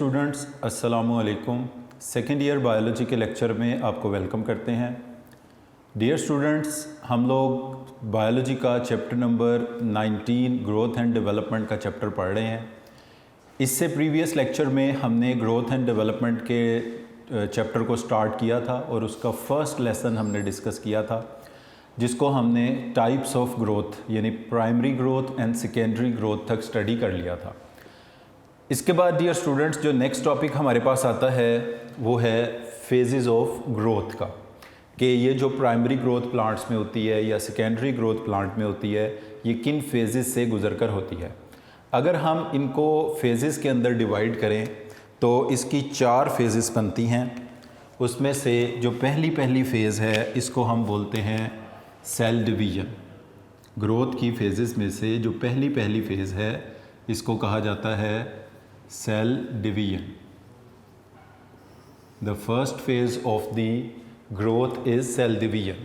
Students, अस्सलामु अलैकुम। Second year biology के लेक्चर में आपको वेलकम करते हैं। डियर स्टूडेंट्स, हम लोग बायोलॉजी का chapter number 19 growth and development का चैप्टर पढ़ रहे हैं। इससे प्रीवियस लेक्चर में हमने ग्रोथ एंड डेवलपमेंट के चैप्टर को स्टार्ट किया था और उसका फर्स्ट लेसन हमने डिस्कस किया था, जिसको हमने टाइप्स ऑफ ग्रोथ यानी primary growth and secondary growth तक स्टडी कर लिया था। इसके बाद डियर स्टूडेंट्स, जो नेक्स्ट टॉपिक हमारे पास आता है वो है फेजेस ऑफ ग्रोथ का, कि ये जो प्राइमरी ग्रोथ प्लांट्स में होती है या सेकेंडरी ग्रोथ प्लांट में होती है, ये किन फेजेस से गुजरकर होती है। अगर हम इनको फेजेस के अंदर डिवाइड करें तो इसकी 4 फेजेस बनती हैं। उसमें से जो पहली फेज़ है इसको हम बोलते हैं सेल डिवीज़न। ग्रोथ की फेजेस में से जो पहली फेज़ है इसको कहा जाता है cell division. The first phase of the growth is cell division.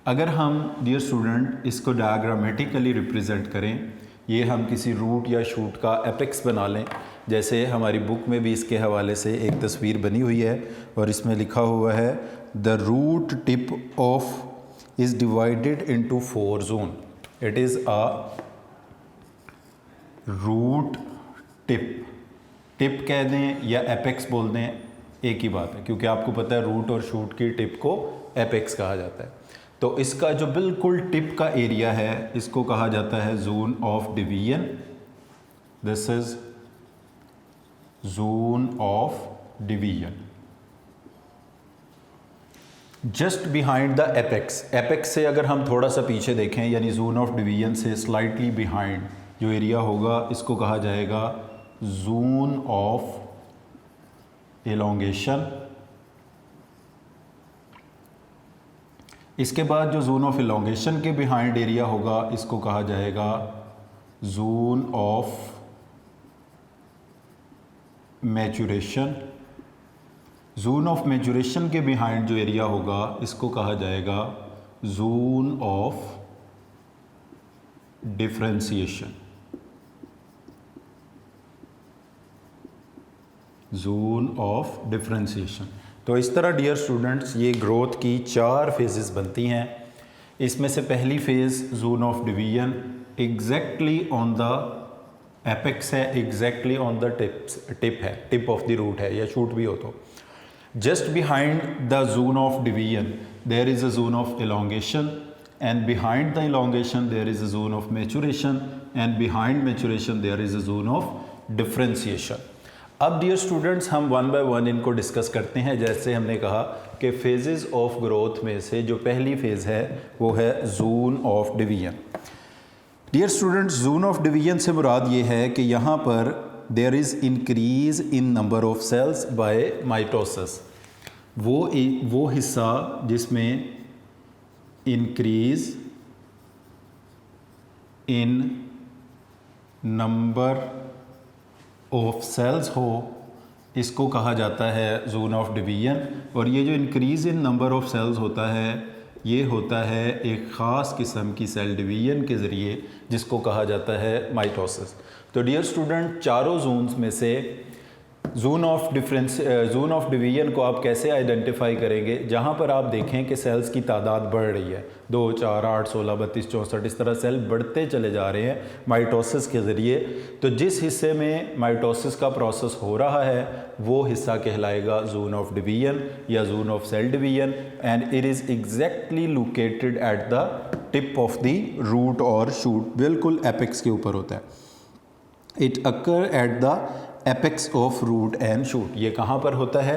अगर हम डियर स्टूडेंट इसको डायग्रामेटिकली रिप्रेजेंट करें, ये हम किसी रूट या शूट का एपेक्स बना लें, जैसे हमारी बुक में भी इसके हवाले से एक तस्वीर बनी हुई है और इसमें लिखा हुआ है the root tip of is divided into 4 zone. It is a root tip. Tip कह दें या एपेक्स बोल दें, एक ही बात है, क्योंकि आपको पता है रूट और शूट की टिप को एपेक्स कहा जाता है। तो इसका जो बिल्कुल टिप का एरिया है इसको कहा जाता है zone of division. This is zone of division. Just behind the apex, apex से अगर हम थोड़ा सा पीछे देखें, यानी जोन ऑफ डिवीजन से स्लाइटली बिहाइंड जो एरिया होगा इसको कहा जाएगा जोन ऑफ एलोंगेशन। इसके बाद जो जोन ऑफ एलोंगेशन के बिहाइंड एरिया होगा इसको कहा जाएगा zone of maturation. Zone of maturation के बिहाइंड जो एरिया होगा इसको कहा जाएगा zone of differentiation. Zone of differentiation. तो इस तरह डियर स्टूडेंट्स ये ग्रोथ की 4 फेजेस बनती हैं। इसमें से पहली phase zone of division exactly on the apex है, एग्जैक्टली ऑन द टिप है, टिप ऑफ द रूट है या शूट भी हो तो। Just behind the zone of division there is a zone of elongation, and behind the elongation there is a zone of maturation, and behind maturation there is a zone of differentiation. अब dear students हम 1 bye 1 इनको discuss करते हैं। जैसे हमने कहा कि phases of growth में से जो पहली फेज़ है वो है zone of division. Dear students, zone of division से मुराद ये है कि यहाँ पर there is increase in number of cells by mitosis. वो हिस्सा जिसमें increase in number of cells हो इसको कहा जाता है जोन ऑफ डिवीजन। और ये जो increase in number of cells होता है ये होता है एक ख़ास किस्म की सेल डिवीजन के ज़रिए, जिसको कहा जाता है माइटोसिस। तो डियर स्टूडेंट, चारों जोन्स में से जोन ऑफ डिवीजन को आप कैसे आइडेंटिफाई करेंगे? जहाँ पर आप देखें कि सेल्स की तादाद बढ़ रही है, 2, 4, 8, 16, 32, 64, इस तरह सेल बढ़ते चले जा रहे हैं माइटोसिस के ज़रिए। तो जिस हिस्से में माइटोसिस का प्रोसेस हो रहा है वो हिस्सा कहलाएगा जोन ऑफ डिवीजन या zone of cell division, and it is exactly located at the tip of the root और शूट, बिल्कुल एपेक्स के ऊपर होता है। It occur at the apex of root and shoot. ये कहाँ पर होता है?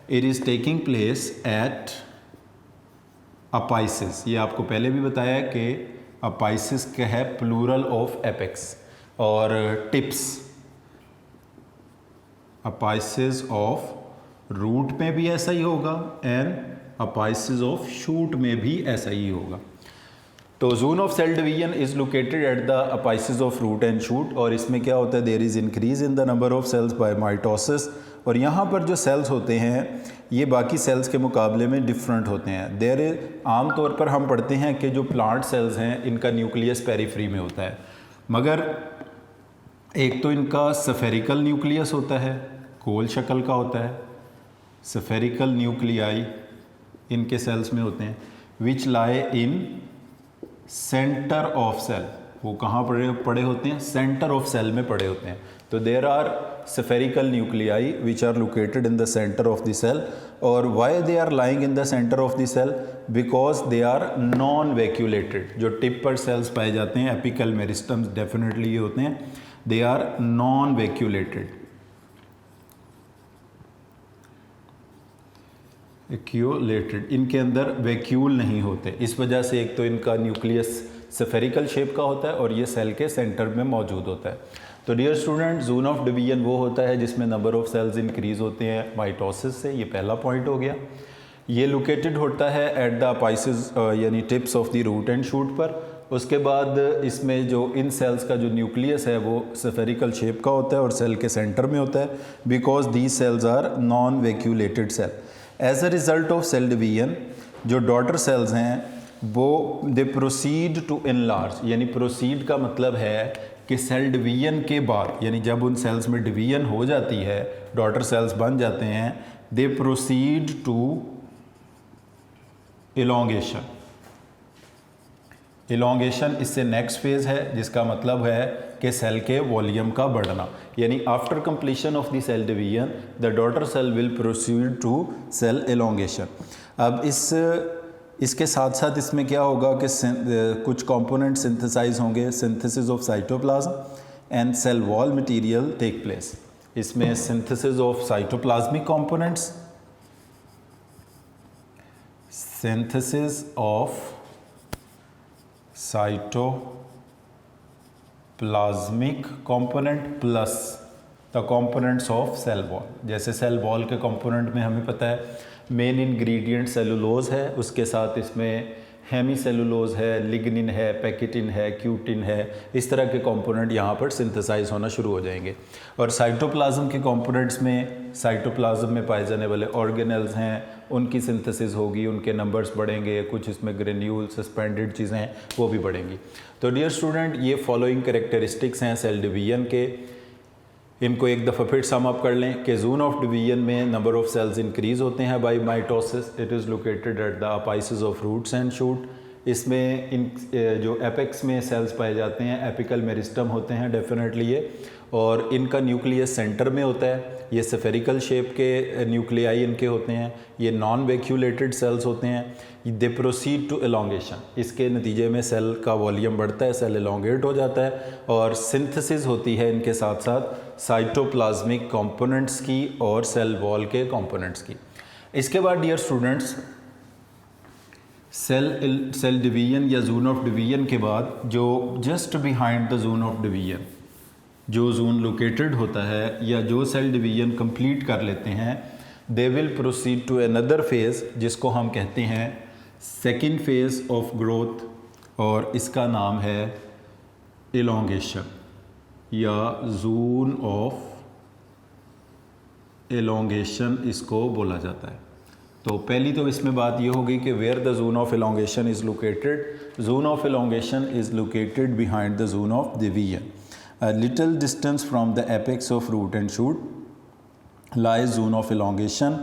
It is taking place at apices. ये आपको पहले भी बताया कि अपाइसिस क्या है, प्लूरल ऑफ एपेक्स, और टिप्स। अपाइसिस ऑफ रूट में भी ऐसा ही होगा एंड अपाइसिस ऑफ शूट में भी ऐसा ही होगा। तो zone of cell division is located at the apices of root and shoot, और इसमें क्या होता है, there is increase in the number of cells by mitosis. और यहाँ पर जो सेल्स होते हैं ये बाकी सेल्स के मुकाबले में डिफरेंट होते हैं। देयर इज, आम तौर पर हम पढ़ते हैं कि जो प्लांट सेल्स हैं इनका न्यूक्लियस पेरीफ्री में होता है, मगर एक तो इनका स्फेरिकल न्यूक्लियस होता है, गोल शक्ल का होता है, स्फेरिकल न्यूक्लियाई इनके सेल्स में होते हैं, विच लाई इन सेंटर ऑफ सेल, वो कहाँ पड़े होते हैं, सेंटर ऑफ सेल में पड़े होते हैं। तो there are spherical nuclei which are located in the centre of the cell, और why they are lying in the centre of the cell, because they are non vacuolated. जो tip पर cells पाए जाते हैं एपिकल मेरिस्टम्स डेफिनेटली ये होते हैं, they are non vacuolated, vacuolated, इनके अंदर वैक्यूल नहीं होते। इस वजह से एक तो इनका न्यूक्लियस स्फेरिकल शेप का होता है और ये सेल के सेंटर में मौजूद होता है। तो dear student, zone of division वो होता है जिसमें नंबर ऑफ सेल्स इंक्रीज होते हैं माइटोसिस से, ये पहला पॉइंट हो गया। ये लोकेटेड होता है एट द अपाइसिस यानी tips of the root and shoot पर। उसके बाद इसमें जो इन सेल्स का जो न्यूक्लियस है वो स्फेरिकल शेप का होता है और सेल के सेंटर में होता है, because these cells are non vacuolated cell. As a result of cell division जो डॉटर सेल्स हैं वो दे प्रोसीड टू एनलार्ज, यानी प्रोसीड का मतलब है कि सेल डिवीजन के बाद, यानी जब उन सेल्स में डिवीजन हो जाती है, डॉटर सेल्स बन जाते हैं, दे प्रोसीड टू इलोंगेशन। इलोंगेशन इससे नेक्स्ट फेज है, जिसका मतलब है कि सेल के वॉल्यूम का बढ़ना, यानी after completion of the cell division the daughter cell will proceed to cell elongation. अब इसके साथ साथ इसमें क्या होगा कि कुछ कंपोनेंट सिंथेसाइज होंगे, synthesis of cytoplasm and cell wall material take place. इसमें synthesis of cytoplasmic components, synthesis of cytoplasmic component plus the components of cell wall. जैसे सेल वॉल के कंपोनेंट में हमें पता है मेन इंग्रेडिएंट सेलुलोज है, उसके साथ इसमें हेमी सेलुलोज है, लिग्निन है, पैकेटिन है, क्यूटिन है, इस तरह के कंपोनेंट यहाँ पर सिंथेसाइज होना शुरू हो जाएंगे। और साइटोप्लाज्म के कंपोनेंट्स में साइटोप्लाज्म में पाए जाने वाले ऑर्गेनेल्स हैं, उनकी सिंथेसिस होगी, उनके नंबर्स बढ़ेंगे, कुछ इसमें ग्रेन्यूल सस्पेंडेड चीज़ें हैं वो भी बढ़ेंगी। तो डियर स्टूडेंट, ये फॉलोइंग कैरेक्टरिस्टिक्स हैं सेल डिवीजन के, इनको एक दफ़ा फिर सम अप कर लें कि जोन ऑफ डिवीजन में नंबर ऑफ सेल्स इंक्रीज होते हैं by mitosis, it is located at the apices of roots and shoot. इसमें इन जो एपेक्स में सेल्स पाए जाते हैं एपिकल मेरिस्टम होते हैं डेफिनेटली ये, और इनका न्यूक्लियस सेंटर में होता है। ये स्फेरिकल शेप के न्यूक्लियाई इनके होते हैं, ये नॉन वैक्यूलेटेड सेल्स होते हैं, दे प्रोसीड टू एलोंगेशन। इसके नतीजे में सेल का वॉल्यूम बढ़ता है, सेल एलोंगेट हो जाता है और सिंथेसिस होती है इनके साथ साथ साइटोप्लाज्मिक कंपोनेंट्स की और सेल वॉल के कंपोनेंट्स की। इसके बाद डियर स्टूडेंट्स, सेल डिवीजन या जोन ऑफ डिवीजन के बाद जो just behind the zone of division जो जोन लोकेटेड होता है या जो सेल डिवीजन कंप्लीट कर लेते हैं, they will proceed to another phase जिसको हम कहते हैं सेकेंड फेज़ ऑफ ग्रोथ, और इसका नाम है एलोंगेशन या जोन ऑफ एलोंगेशन इसको बोला जाता है। तो पहली तो इसमें बात ये होगी कि where the zone of elongation is located, zone of elongation is located behind the zone of division, a little distance from the apex of root and shoot lies zone of elongation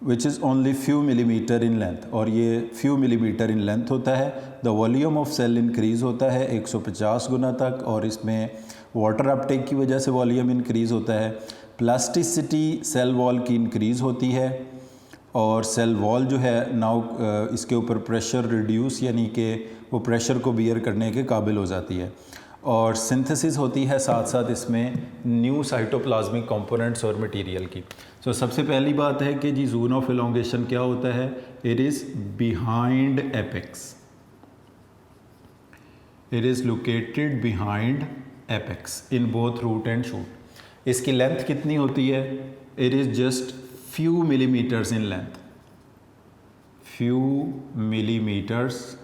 which is only few millimeter in length, और ये few millimeter in length होता है। the volume of cell increase होता है 150 गुना तक, और इसमें वाटर अपटेक की वजह से वॉल्यूम इंक्रीज़ होता है। प्लास्टिसिटी सेल वॉल की इंक्रीज़ होती है और सेल वॉल जो है नाउ इसके ऊपर प्रेशर रिड्यूस यानी कि वो प्रेशर को बियर करने के काबिल हो जाती है, और सिंथेसिस होती है साथ साथ इसमें न्यू साइटोप्लाज्मिक कंपोनेंट्स और मटेरियल की। सो सबसे पहली बात है कि जी जोन ऑफ एलोंगेशन क्या होता है, it is behind apex, it is located behind apex in both root and shoot. इसकी लेंथ कितनी होती है, it is just few millimetres in length, few millimetres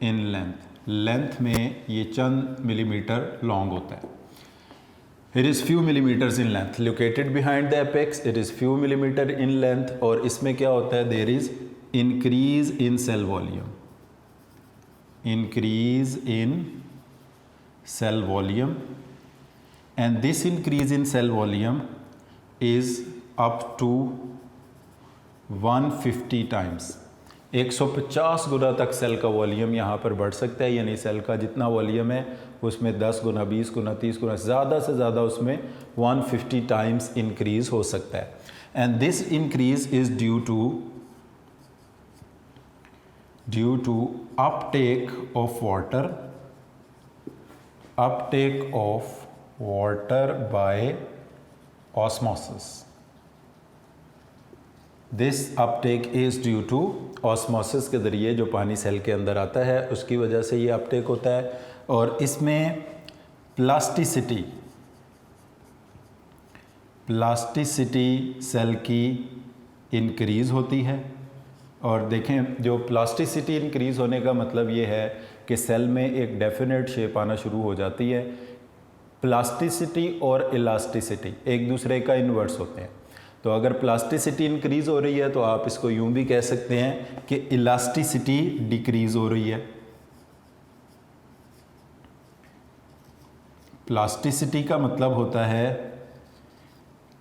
in length, length में ये चंद मिलीमीटर लॉन्ग होता है। It is few millimetres in length, located behind the apex, it is few millimetre in length, और इसमें क्या होता है, there is increase in cell volume, increase in cell volume, and this increase in cell volume is up to 150 times. 150 गुना तक cell का volume यहाँ पर बढ़ सकता है, यानी सेल का जितना वॉल्यूम है उसमें 10 गुना, 20 गुना, 30 गुना, ज़्यादा से ज़्यादा उसमें 150 टाइम्स इंक्रीज़ हो सकता है। And this increase is due to uptake of water by osmosis. This uptake is due to osmosis के ज़रिए जो पानी सेल के अंदर आता है उसकी वजह से ये अपटेक होता है। और इसमें प्लास्टिसिटी सेल की इंक्रीज़ होती है। और देखें, जो प्लास्टिसिटी इंक्रीज़ होने का मतलब ये है कि सेल में एक डेफिनेट शेप आना शुरू हो जाती है। प्लास्टिसिटी और इलास्टिसिटी एक दूसरे का इन्वर्स होते हैं। तो अगर प्लास्टिसिटी इंक्रीज़ हो रही है तो आप इसको यूं भी कह सकते हैं कि इलास्टिसिटी डिक्रीज़ हो रही है। प्लास्टिसिटी का मतलब होता है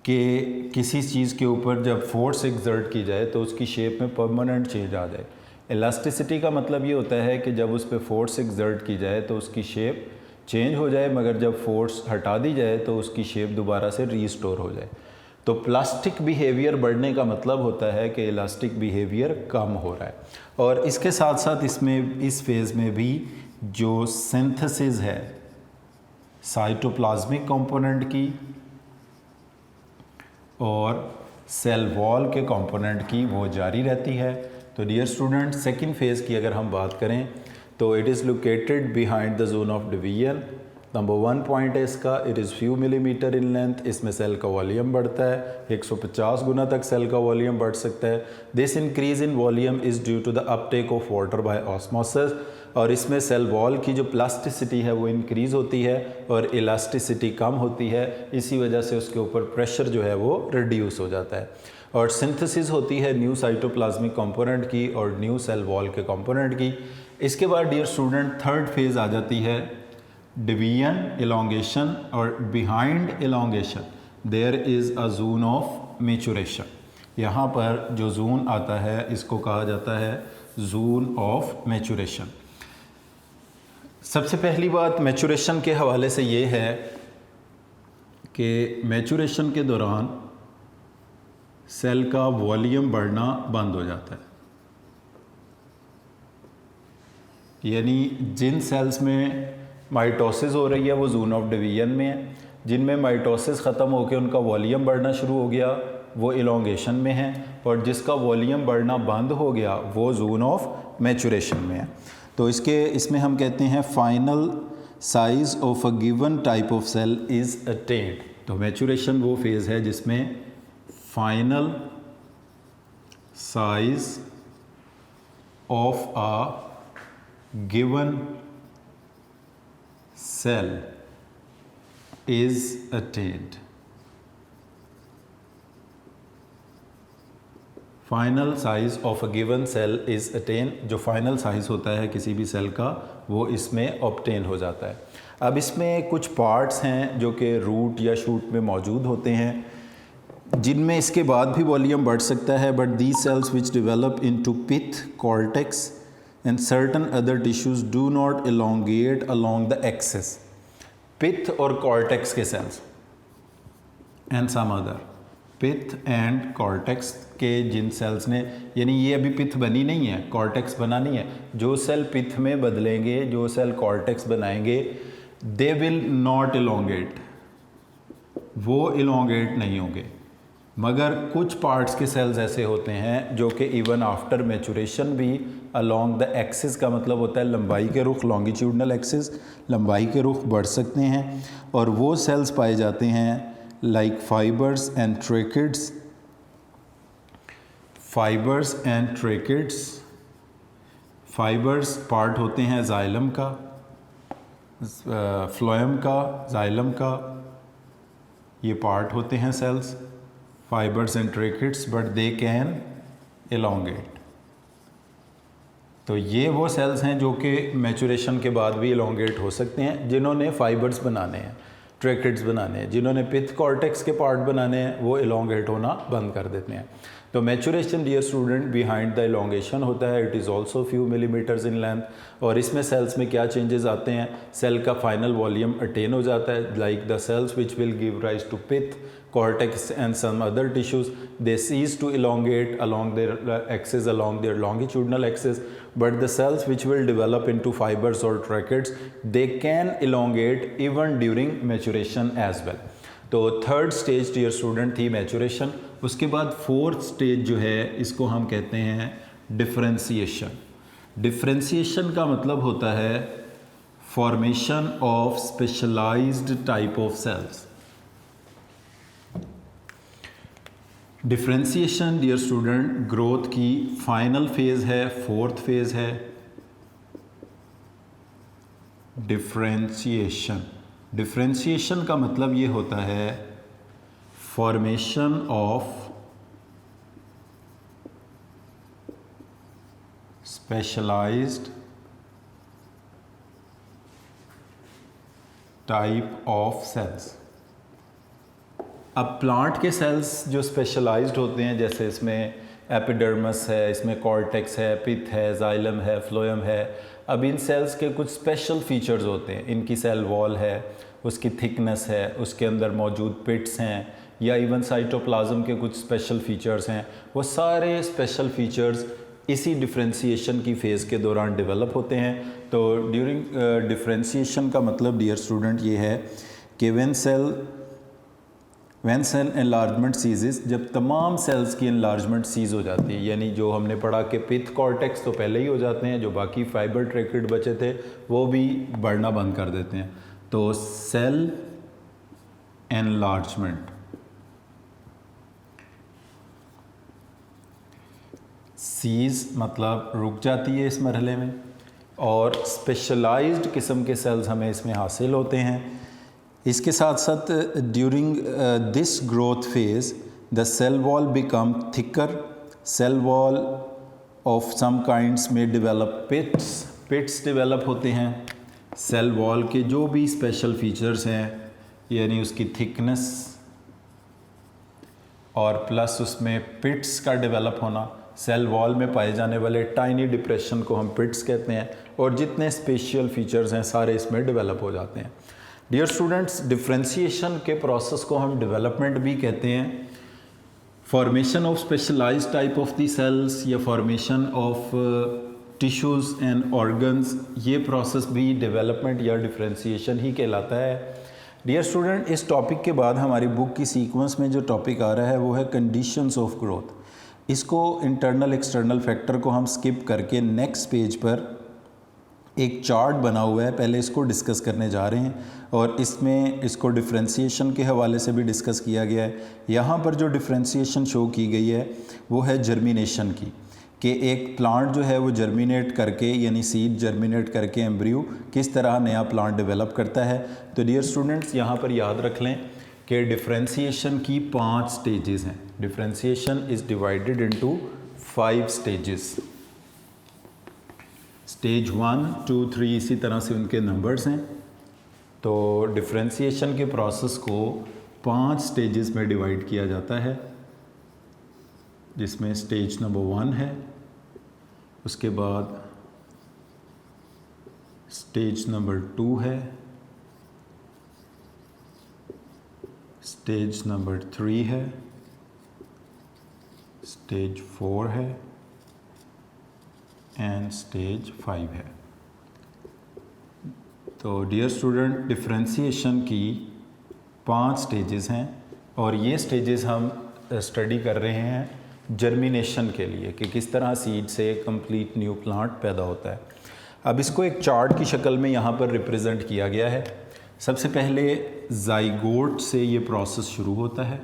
कि किसी चीज़ के ऊपर जब फोर्स एक्सर्ट की जाए तो उसकी शेप में परमानेंट चेंज आ जाए। इलास्टिसिटी का मतलब ये होता है कि जब उस पर फोर्स एक्सर्ट की जाए तो उसकी शेप चेंज हो जाए, मगर जब फोर्स हटा दी जाए तो उसकी शेप दोबारा से रीस्टोर हो जाए। तो प्लास्टिक बिहेवियर बढ़ने का मतलब होता है कि इलास्टिक बिहेवियर कम हो रहा है। और इसके साथ साथ इसमें इस फेज़ में भी जो सिंथेसिस है साइटोप्लाज्मिक कंपोनेंट की और सेल वॉल के कंपोनेंट की वो जारी रहती है। तो डियर स्टूडेंट, सेकंड फेज़ की अगर हम बात करें तो it is located behind the zone of division. Number 1 point है इसका, it is few millimetre in length. इसमें सेल का वॉल्यूम बढ़ता है, 150 गुना तक सेल का वॉल्यूम बढ़ सकता है। This increase in volume is due to the uptake of water by osmosis. और इसमें सेल वॉल की जो प्लास्टिसिटी है वो इंक्रीज़ होती है और इलास्टिसिटी कम होती है। इसी वजह से उसके ऊपर प्रेशर जो है वो रिड्यूस हो जाता है। और सिंथेसिस होती है न्यू साइटोप्लाज्मिक कंपोनेंट की और न्यू सेल वॉल के कंपोनेंट की। इसके बाद डियर स्टूडेंट थर्ड फेज़ आ जाती है डिवीजन, एलोंगेशन। और behind elongation there is a zone of maturation. यहाँ पर जो जोन आता है इसको कहा जाता है जोन ऑफ मैच्योरेशन। सबसे पहली बात मैच्योरेशन के हवाले से ये है कि मैच्योरेशन के दौरान सेल का वॉल्यूम बढ़ना बंद हो जाता है। यानी जिन सेल्स में माइटोसिस हो रही है वो जोन ऑफ डिवीजन में है, जिनमें माइटोसिस ख़त्म होकर उनका वॉल्यूम बढ़ना शुरू हो गया वो इलोंगेशन में है, और जिसका वॉल्यूम बढ़ना बंद हो गया वो जोन ऑफ मैच्योरेशन में है। तो इसमें हम कहते हैं final size of a given type of cell is attained. तो मैच्योरेशन वो फेज़ है जिसमें final size of a given cell is attained. Final size of a given cell is attain. जो फाइनल साइज़ होता है किसी भी सेल का वो इसमें ऑब्टेन हो जाता है। अब इसमें कुछ पार्ट्स हैं जो कि रूट या शूट में मौजूद होते हैं जिनमें इसके बाद भी वॉल्यूम बढ़ सकता है, but these cells which develop into pith, cortex and certain other tissues do not elongate along the axis. Pith और कॉर्टेक्स के cells and some other, pith and cortex के जिन सेल्स ने, यानी ये अभी पिथ बनी नहीं है, कॉर्टेक्स बना नहीं है, जो सेल पिथ में बदलेंगे, जो सेल कॉर्टेक्स बनाएंगे, दे विल नॉट एलोंगेट, वो एलोंगेट नहीं होंगे। मगर कुछ पार्ट्स के सेल्स ऐसे होते हैं जो कि इवन आफ्टर मैच्योरेशन भी अलोंग द एक्सिस, का मतलब होता है लंबाई के रुख, लॉन्गिट्यूडनल एक्सिस, लंबाई के रुख बढ़ सकते हैं। और वो सेल्स पाए जाते हैं like fibres and tracheids, fibres and tracheids. Fibres part होते हैं जाइलम का, फ्लोएम का, जाइलम का, ये पार्ट होते हैं cells, fibres and tracheids, but they can elongate. तो ये वो सेल्स हैं जो कि मैच्योरेशन के बाद भी एलोंगेट हो सकते हैं जिन्होंने फाइबर्स बनाने हैं। ट्रैकेट्स बनाने हैं, जिन्होंने पिथ कॉर्टेक्स के पार्ट बनाने हैं वो इलोंगेट होना बंद कर देते हैं। तो maturation dear student behind the elongation होता है, it is also few millimetres in length. और इसमें सेल्स में क्या चेंजेस आते हैं, सेल का फाइनल वॉल्यूम अटेन हो जाता है, like the cells which will give rise to pith cortex and some other tissues, they cease to elongate along their axis, along their longitudinal axis, but the cells which will develop into fibers or tracheids, they can elongate even during maturation as well. तो third stage dear student थी maturation. उसके बाद fourth stage जो है इसको हम कहते हैं डिफरेंशिएशन। डिफरेंशिएशन का मतलब होता है formation of specialised type of cells. Differentiation dear student growth की फाइनल फेज है, फोर्थ फेज है डिफरेंशिएशन। डिफरेंशिएशन का मतलब ये होता है formation of specialised type of cells. अब प्लांट के सेल्स जो स्पेशलाइज्ड होते हैं, जैसे इसमें एपिडर्मस है, इसमें कॉर्टेक्स है, पिथ है, जाइलम है, फ्लोएम है, अब इन सेल्स के कुछ स्पेशल फीचर्स होते हैं। इनकी सेल वॉल है, उसकी थिकनेस है, उसके अंदर मौजूद पिट्स हैं, या इवन साइटोप्लाज्म के कुछ स्पेशल फीचर्स हैं। वो सारे स्पेशल फीचर्स इसी डिफरेंशिएशन की फ़ेज़ के दौरान डेवलप होते हैं। तो ड्यूरिंग डिफरेंशिएशन का मतलब डियर स्टूडेंट ये है कि व्हेन सेल एनलार्जमेंट सीजेस, जब तमाम सेल्स की एनलार्जमेंट सीज हो जाती है, यानी जो हमने पढ़ा कि पिथ कॉर्टेक्स तो पहले ही हो जाते हैं, जो बाकी फाइबर ट्रैकेट बचे थे वो भी बढ़ना बंद कर देते हैं। तो सेल एनलार्जमेंट सीज मतलब रुक जाती है इस मरहले में, और स्पेशलाइज्ड किस्म के सेल्स हमें इसमें हासिल होते हैं। इसके साथ साथ during this growth phase the cell wall become thicker, cell wall of some kinds में डेवलप पिट्स डेवलप होते हैं। सेल वॉल के जो भी स्पेशल फीचर्स हैं, यानी उसकी थिकनेस और प्लस उसमें पिट्स का डेवलप होना, सेल वॉल में पाए जाने वाले टाइनी डिप्रेशन को हम पिट्स कहते हैं, और जितने स्पेशल फीचर्स हैं सारे इसमें डेवलप हो जाते हैं। डियर स्टूडेंट्स, डिफरेंशिएशन के प्रोसेस को हम डेवलपमेंट भी कहते हैं। Formation of specialised type of the cells या formation of tissues and organs, ये प्रोसेस भी डेवलपमेंट या डिफरेंशिएशन ही कहलाता है। डियर स्टूडेंट, इस टॉपिक के बाद हमारी बुक की सीक्वेंस में जो टॉपिक आ रहा है वो है कंडीशंस ऑफ ग्रोथ। इसको इंटरनल एक्सटर्नल फैक्टर को हम स्किप करके नेक्स्ट पेज पर एक चार्ट बना हुआ है, पहले इसको डिस्कस करने जा रहे हैं, और इसमें इसको डिफरेंशिएशन के हवाले से भी डिस्कस किया गया है। यहाँ पर जो डिफरेंशिएशन शो की गई है वो है जर्मिनेशन की, कि एक प्लांट जो है वो जर्मिनेट करके, यानी सीड जर्मिनेट करके एम्ब्रियो किस तरह नया प्लांट डेवलप करता है। तो डियर स्टूडेंट्स, यहाँ पर याद रख लें कि डिफरेंशिएशन की 5 स्टेजेस हैं। Differentiation is divided into 5 stages. Stage 1, 2, 3 इसी तरह से उनके नंबर्स हैं। तो डिफरेंशिएशन के प्रोसेस को 5 स्टेजेस में डिवाइड किया जाता है, जिसमें स्टेज नंबर 1 है, उसके बाद स्टेज नंबर 2 है, स्टेज नंबर 3 है, स्टेज 4 है एंड स्टेज 5 है। तो डियर स्टूडेंट, डिफरेंशिएशन की 5 स्टेजेस हैं, और ये स्टेजेस हम स्टडी कर रहे हैं जर्मिनेशन के लिए, कि किस तरह सीड से कंप्लीट न्यू प्लांट पैदा होता है। अब इसको एक चार्ट की शक्ल में यहाँ पर रिप्रेजेंट किया गया है। सबसे पहले जाइगोट से ये प्रोसेस शुरू होता है,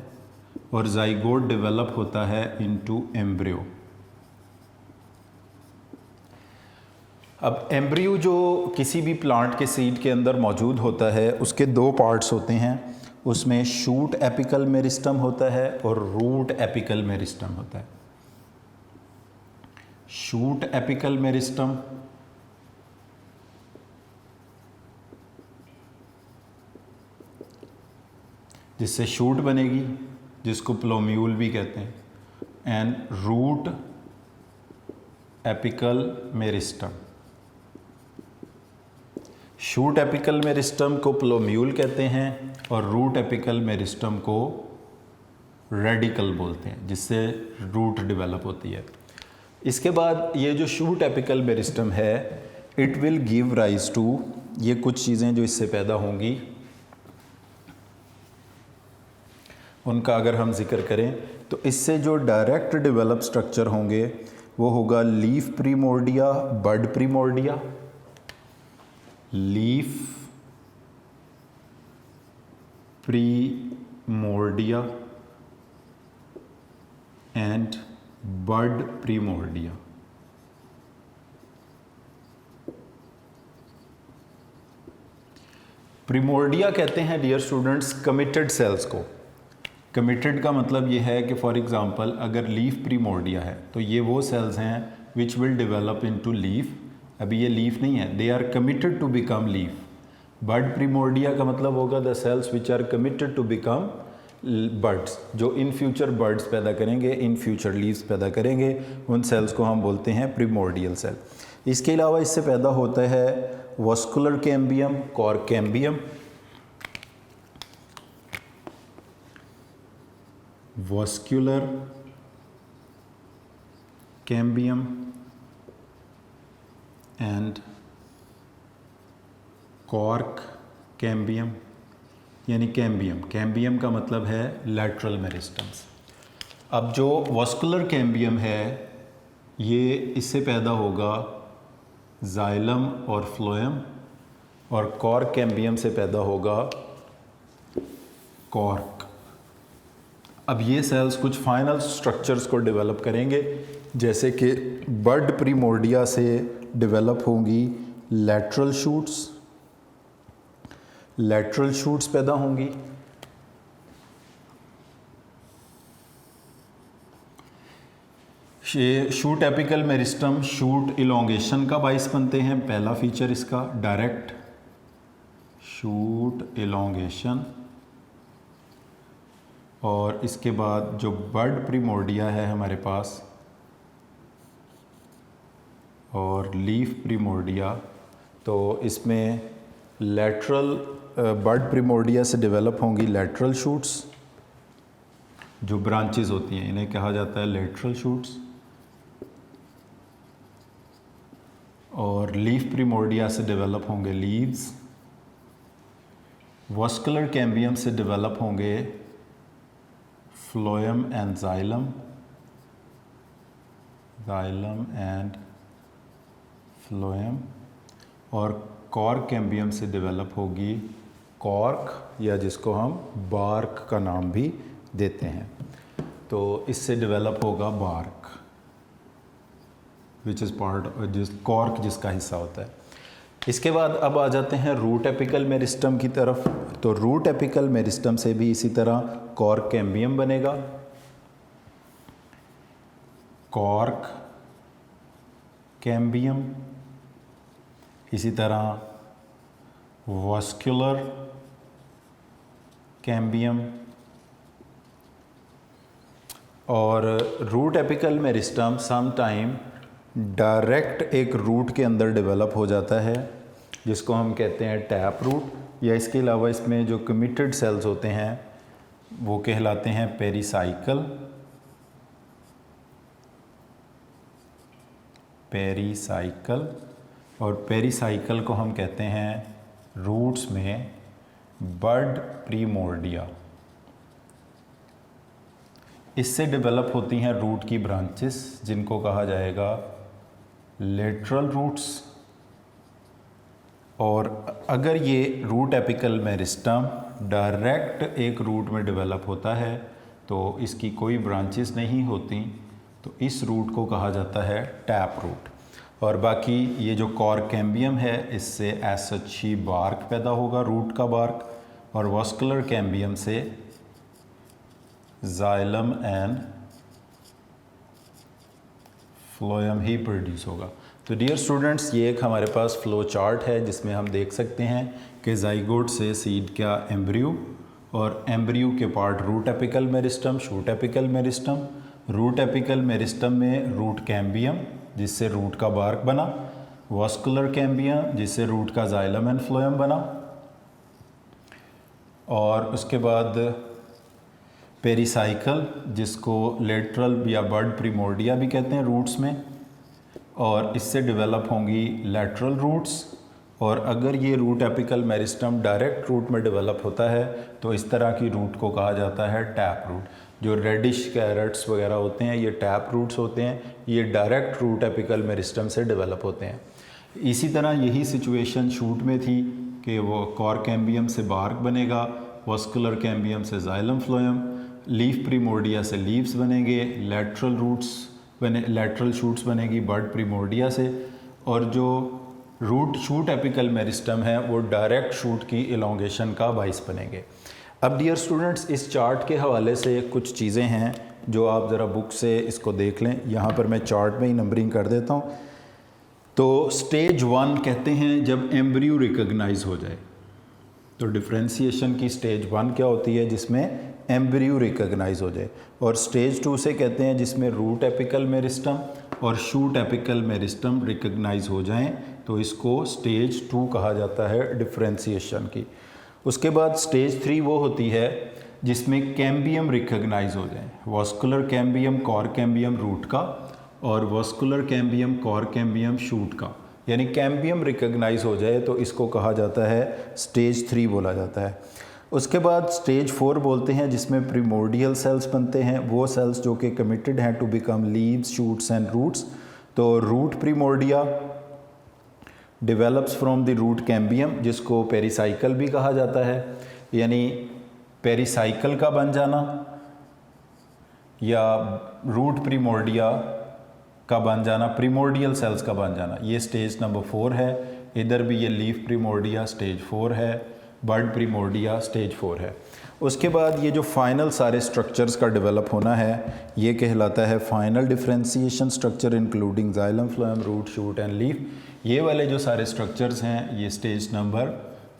और जाइगोट डेवलप होता है इनटू एम्ब्रियो। अब एम्ब्रियो जो किसी भी प्लांट के सीड के अंदर मौजूद होता है, उसके 2 पार्ट्स होते हैं। उसमें शूट एपिकल मेरिस्टम होता है और रूट एपिकल मेरिस्टम होता है। शूट एपिकल मेरिस्टम जिससे शूट बनेगी, जिसको प्लोम्यूल भी कहते हैं, and root apical meristem. Shoot apical meristem को प्लोम्यूल कहते हैं और रूट एपिकल मेरिस्टम को रेडिकल बोलते हैं, जिससे रूट डेवलप होती है। इसके बाद ये जो शूट एपिकल मेरिस्टम है, it will give rise to, ये कुछ चीज़ें जो इससे पैदा होंगी उनका अगर हम जिक्र करें तो इससे जो डायरेक्ट डेवलप स्ट्रक्चर होंगे वो होगा leaf primordia, bud primordia, leaf primordia and bud primordia. Primordia कहते हैं डियर स्टूडेंट्स कमिटेड सेल्स को। कमिटेड का मतलब ये है कि फॉर एग्जांपल अगर लीफ प्रीमोर्डिया है तो ये वो सेल्स हैं which will develop into leaf. अभी ये लीफ नहीं है, they are committed to become leaf. Bird primordia का मतलब होगा the cells which are committed to become birds, जो इन फ्यूचर बर्ड्स पैदा करेंगे, इन फ्यूचर लीव्स पैदा करेंगे, उन सेल्स को हम बोलते हैं प्रीमोर्डियल सेल। इसके अलावा इससे पैदा होता है vascular cambium, cork cambium, vascular cambium and cork cambium, यानी कैम्बियम। कैम्बियम का मतलब है लैटरल मेरिस्टम्स। अब जो वस्कुलर कैम्बियम है ये इससे पैदा होगा जाइलम और फ्लोएम, और कॉर्क कैम्बियम से पैदा होगा कॉर्क। अब ये सेल्स कुछ फाइनल स्ट्रक्चर्स को डेवलप करेंगे, जैसे कि बर्ड प्रीमोर्डिया से डेवलप होंगी लैटरल शूट्स, लैटरल शूट्स पैदा होंगी। Shoot apical meristem shoot elongation का बाइस बनते हैं। पहला फीचर इसका डायरेक्ट शूट इलोंगेशन, और इसके बाद जो बर्ड प्रीमोर्डिया है हमारे पास और लीफ प्रीमोर्डिया, तो इसमें लैटरल बर्ड प्रीमोर्डिया से डेवलप होंगी लैटरल शूट्स, जो ब्रांचेस होती हैं इन्हें कहा जाता है लैटरल शूट्स, और लीफ प्रीमोर्डिया से डेवलप होंगे लीव्स। वस्कुलर कैम्बियम से डेवलप होंगे phloem and xylem, xylem and phloem, और कॉर्क कैम्बियम से डेवलप होगी कॉर्क, या जिसको हम बार्क का नाम भी देते हैं। तो इससे डेवलप होगा बार्क, विच इज़ पार्ट, जिस कॉर्क जिसका हिस्सा होता है। इसके बाद अब आ जाते हैं रूट एपिकल मेरिस्टम की तरफ। तो रूट एपिकल मेरिस्टम से भी इसी तरह कॉर्क कैम्बियम बनेगा, कॉर्क कैम्बियम, इसी तरह वस्कुलर कैम्बियम, और root apical meristem some time direct एक रूट के अंदर डेवलप हो जाता है, जिसको हम कहते हैं टैप रूट, या इसके अलावा इसमें जो कमिटेड सेल्स होते हैं वो कहलाते हैं पेरिसाइकल, पेरिसाइकल, और पेरिसाइकल को हम कहते हैं रूट्स में बर्ड प्रीमोर्डिया। इससे डेवलप होती हैं रूट की ब्रांचेस, जिनको कहा जाएगा लेटरल रूट्स। और अगर ये रूट एपिकल मेरिस्टम डायरेक्ट एक रूट में डेवलप होता है तो इसकी कोई ब्रांचेस नहीं होती, तो इस रूट को कहा जाता है टैप रूट। और बाकी ये जो कॉर्क कैम्बियम है इससे एज सच ही बार्क पैदा होगा, रूट का बार्क, और वस्कुलर कैम्बियम से xylem and phloem he produce होगा। तो डियर स्टूडेंट्स, ये एक हमारे पास फ्लो चार्ट है जिसमें हम देख सकते हैं कि जाइगोट से सीड का एम्ब्रियो और एम्ब्रियो के part root apical meristem, shoot apical meristem. Root apical meristem में रूट कैम्बियम जिससे रूट का बार्क बना, वास्कुलर कैम्बियम जिससे रूट का जाइलम एंड फ्लोएम बना, और उसके बाद पेरिसाइकल जिसको लेटरल या बर्ड प्रीमोर्डिया भी कहते हैं रूट्स में, और इससे डेवलप होंगी लेटरल रूट्स। और अगर ये root apical meristem direct root में डेवलप होता है तो इस तरह की रूट को कहा जाता है टैप रूट। जो रेडिश कैरेट्स वगैरह होते हैं ये टैप रूट्स होते हैं, ये डायरेक्ट रूट एपिकल मेरिस्टम से डेवलप होते हैं। इसी तरह यही सिचुएशन शूट में थी कि वो कॉर कैम्बियम से बार्क बनेगा, वास्कुलर कैम्बियम से जाइलम फ्लोएम, लीफ प्रीमोर्डिया से लीव्स बनेंगे, लेटरल रूट्स लेटरल शूट्स बनेगी बर्ड प्रीमोर्डिया से, और जो रूट शूट एपिकल मेरिस्टम है वो डायरेक्ट शूट की इलोंगेशन का बाइस बनेंगे। अब डियर स्टूडेंट्स, इस चार्ट के हवाले से कुछ चीज़ें हैं जो आप ज़रा बुक से इसको देख लें। यहाँ पर मैं चार्ट में ही नंबरिंग कर देता हूँ। तो स्टेज 1 कहते हैं जब एम्ब्रियो रिकॉग्नाइज हो जाए, तो डिफ्रेंशिएशन की स्टेज 1 क्या होती है जिसमें एम्ब्रियो रिकॉग्नाइज हो जाए, और स्टेज 2 से कहते हैं जिसमें रूट एपिकल मेरिस्टम और शूट एपिकल मेरिस्टम रिकॉग्नाइज हो जाएं, तो इसको स्टेज 2 कहा जाता है डिफ्रेंशिएशन की। उसके बाद स्टेज 3 वो होती है जिसमें कैम्बियम रिकॉग्नाइज हो जाए, vascular cambium cork cambium root का और vascular cambium cork cambium shoot का, यानी कैम्बियम रिकॉग्नाइज हो जाए तो इसको कहा जाता है स्टेज 3 बोला जाता है। उसके बाद स्टेज 4 बोलते हैं जिसमें प्रीमोर्डियल सेल्स बनते हैं, वो सेल्स जो कि कमिटेड हैं to become leaves shoots and roots. तो root primordia develops from the root cambium जिसको पेरिसाइकल भी कहा जाता है, यानी पेरिसाइकल का बन जाना या रूट प्रीमोर्डिया का बन जाना, प्रीमोर्डियल सेल्स का बन जाना, ये स्टेज नंबर 4 है। इधर भी ये लीफ प्रीमोर्डिया स्टेज 4 है, बर्ड प्रीमोर्डिया स्टेज 4 है। उसके बाद ये जो फाइनल सारे स्ट्रक्चर्स का डेवलप होना है ये कहलाता है final differentiation structure including xylem phloem root shoot and leaf. ये वाले जो सारे स्ट्रक्चर्स हैं ये स्टेज नंबर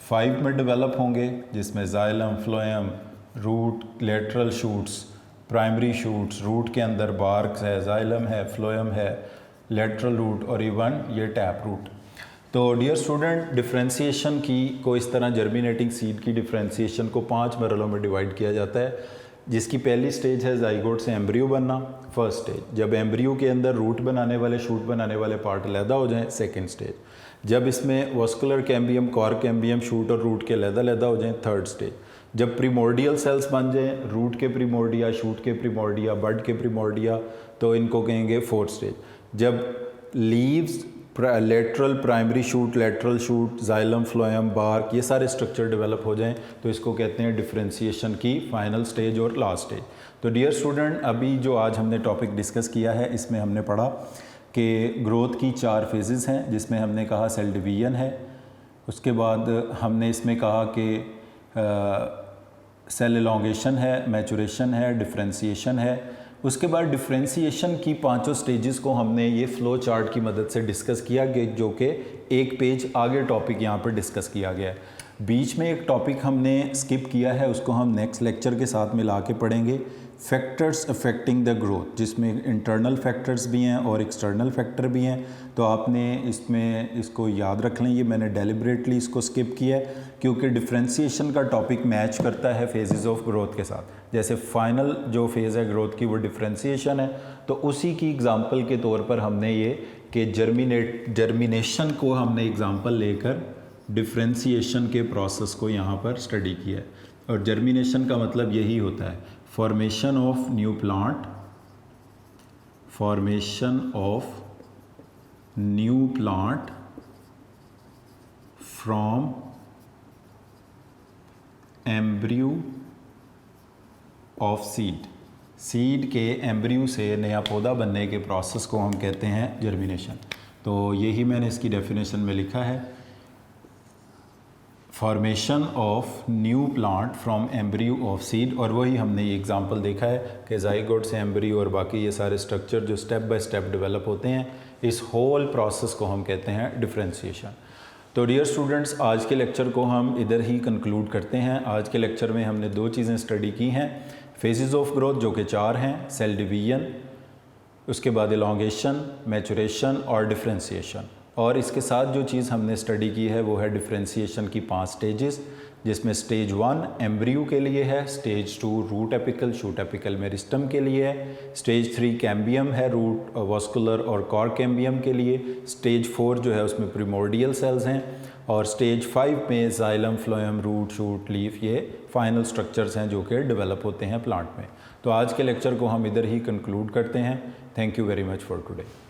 5 में डेवलप होंगे, जिसमें xylem phloem root lateral shoots primary shoots, root के अंदर बार्क्स है, जाइलम है, फ्लोएम है, लेटरल रूट और इवन ये टैप रूट। तो डियर स्टूडेंट, डिफरेंशिएशन की को इस तरह जर्मिनेटिंग सीड की डिफरेंशिएशन को 5 मरहलों में डिवाइड किया जाता है, जिसकी पहली स्टेज है जाइगोट से एम्ब्रियो बनना, फर्स्ट स्टेज। जब एम्ब्रियो के अंदर रूट बनाने वाले शूट बनाने वाले पार्ट अलहदा हो जाएं, सेकंड स्टेज। जब इसमें vascular cambium cork cambium shoot और रूट के अलहदा हो जाएं, थर्ड स्टेज। जब प्रीमोर्डियल सेल्स बन जाएं, रूट के प्रीमोर्डिया, शूट के प्रीमोर्डिया, बड के प्रीमोर्डिया, तो इनको कहेंगे फोर्थ स्टेज। जब leaves lateral primary shoot, lateral shoot, xylem phloem bark, ये सारे स्ट्रक्चर डेवलप हो जाएं तो इसको कहते हैं डिफरेंशिएशन की फाइनल स्टेज और लास्ट स्टेज। तो डियर स्टूडेंट, अभी जो आज हमने टॉपिक डिस्कस किया है इसमें हमने पढ़ा कि ग्रोथ की 4 फेजेस हैं, जिसमें हमने कहा सेल डिवीजन है, उसके बाद हमने इसमें कहा कि सेल एलोंगेशन है, मैचुरेशन है, डिफरेंशिएशन है। उसके बाद डिफरेंशिएशन की 5 स्टेजेस को हमने ये फ्लो चार्ट की मदद से डिस्कस किया, जो कि एक पेज आगे टॉपिक यहाँ पर डिस्कस किया गया है। बीच में एक टॉपिक हमने स्किप किया है, उसको हम नेक्स्ट लेक्चर के साथ मिला के पढ़ेंगे, फैक्टर्स अफेक्टिंग द ग्रोथ, जिसमें इंटरनल फैक्टर्स भी हैं और एक्सटर्नल फैक्टर भी हैं। तो आपने इसमें इसको याद रख लें, ये मैंने डेलिबरेटली इसको स्किप किया है क्योंकि डिफरेंशिएशन का टॉपिक मैच करता है फेजेस ऑफ ग्रोथ के साथ। जैसे फाइनल जो फेज़ है ग्रोथ की वो डिफरेंशिएशन है, तो उसी की एग्जांपल के तौर पर हमने ये कि जर्मिनेशन को हमने एग्जांपल लेकर डिफरेंशिएशन के प्रोसेस को यहाँ पर स्टडी किया है। और जर्मिनेशन का मतलब यही होता है formation of new plant, formation of new plant from embryo of seed. Seed के एम्ब्रियो से नया पौधा बनने के प्रोसेस को हम कहते हैं जर्मिनेशन। तो यही मैंने इसकी डेफिनेशन में लिखा है, formation of new plant from embryo of seed. और वही हमने ये एग्जांपल देखा है कि जाइगोट से एम्ब्रियो और बाकी ये सारे स्ट्रक्चर जो स्टेप बाय स्टेप डेवलप होते हैं, इस होल प्रोसेस को हम कहते हैं डिफरेंशिएशन। तो डियर स्टूडेंट्स, आज के लेक्चर को हम इधर ही कंक्लूड करते हैं। आज के लेक्चर में हमने दो चीज़ें स्टडी की हैं, फेजेस ऑफ ग्रोथ जो कि 4 हैं, सेल डिवीजन, उसके बाद एलोंगेशन, मैचुरेशन और डिफ्रेंशिएशन। और इसके साथ जो चीज़ हमने स्टडी की है वो है डिफ्रेंशिएशन की 5 स्टेजेस, जिसमें स्टेज 1 एम्ब्रियो के लिए है, stage 2 root apical shoot apical meristem के लिए है, स्टेज 3 कैम्बियम है रूट वास्कुलर और कॉर कैम्बियम के लिए, स्टेज 4 जो है उसमें प्रिमोर्डियल सेल्स हैं, और स्टेज 5 में xylem, phloem, root, shoot, leaf, ये फाइनल स्ट्रक्चर्स हैं जो कि डेवलप होते हैं प्लांट में। तो आज के लेक्चर को हम इधर ही कंक्लूड करते हैं। Thank you very much for today.